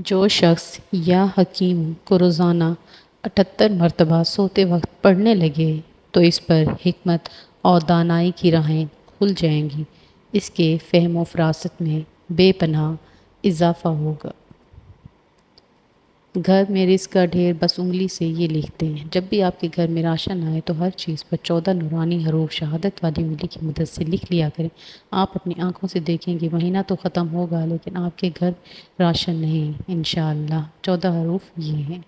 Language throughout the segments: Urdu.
جو شخص یا حکیم کو روزانہ 78 مرتبہ سوتے وقت پڑھنے لگے تو اس پر حکمت اور دانائی کی راہیں کھل جائیں گی، اس کے فہم و فراست میں بے پناہ اضافہ ہوگا۔ گھر میں رزق کا ڈھیر بس انگلی سے یہ لکھتے ہیں۔ جب بھی آپ کے گھر میں راشن آئے تو ہر چیز پر 14 نورانی حروف شہادت والی انگلی کی مدد سے لکھ لیا کریں۔ آپ اپنی آنکھوں سے دیکھیں گے مہینہ تو ختم ہوگا لیکن آپ کے گھر راشن نہیں، انشاءاللہ۔ 14 حروف یہ ہیں۔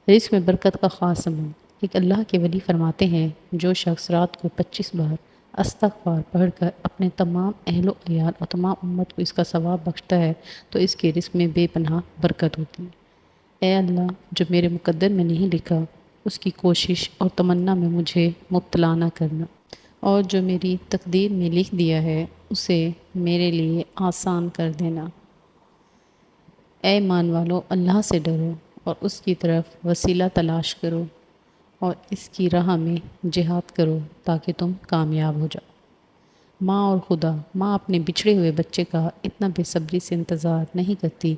رزق میں برکت کا خاص عمل۔ ایک اللہ کے ولی فرماتے ہیں جو شخص رات کو 25 بار استغفار پڑھ کر اپنے تمام اہل و عیال اور تمام امت کو اس کا ثواب بخشتا ہے تو اس کے رزق میں بے پناہ برکت ہوتی ہے۔ اے اللہ، جو میرے مقدر میں نہیں لکھا اس کی کوشش اور تمنا میں مجھے مبتلا نہ کرنا، اور جو میری تقدیر میں لکھ دیا ہے اسے میرے لیے آسان کر دینا۔ اے ایمان والو، اللہ سے ڈرو اور اس کی طرف وسیلہ تلاش کرو اور اس کی راہ میں جہاد کرو تاکہ تم کامیاب ہو جاؤ۔ ماں اور خدا، ماں اپنے بچھڑے ہوئے بچے کا اتنا بے صبری سے انتظار نہیں کرتی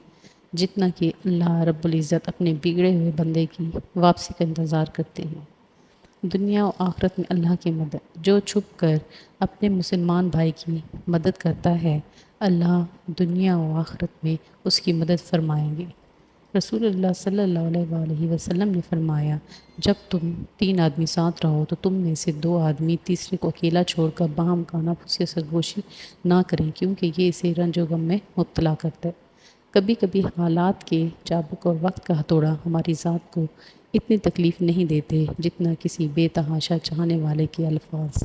جتنا کہ اللہ رب العزت اپنے بگڑے ہوئے بندے کی واپسی کا انتظار کرتے ہیں۔ دنیا و آخرت میں اللہ کی مدد، جو چھپ کر اپنے مسلمان بھائی کی مدد کرتا ہے اللہ دنیا و آخرت میں اس کی مدد فرمائیں گے۔ رسول اللہ صلی اللہ علیہ وآلہ وسلم نے فرمایا، جب تم 3 آدمی ساتھ رہو تو تم میں سے 2 آدمی تیسرے کو اکیلا چھوڑ کر باہم کھانا پھوسی سرگوشی نہ کریں کیونکہ یہ اسے رنج و غم میں مبتلا کرتا ہے۔ کبھی کبھی حالات کے چابک اور وقت کا ہتھوڑا ہماری ذات کو اتنی تکلیف نہیں دیتے جتنا کسی بے تحاشا چاہنے والے کے الفاظ۔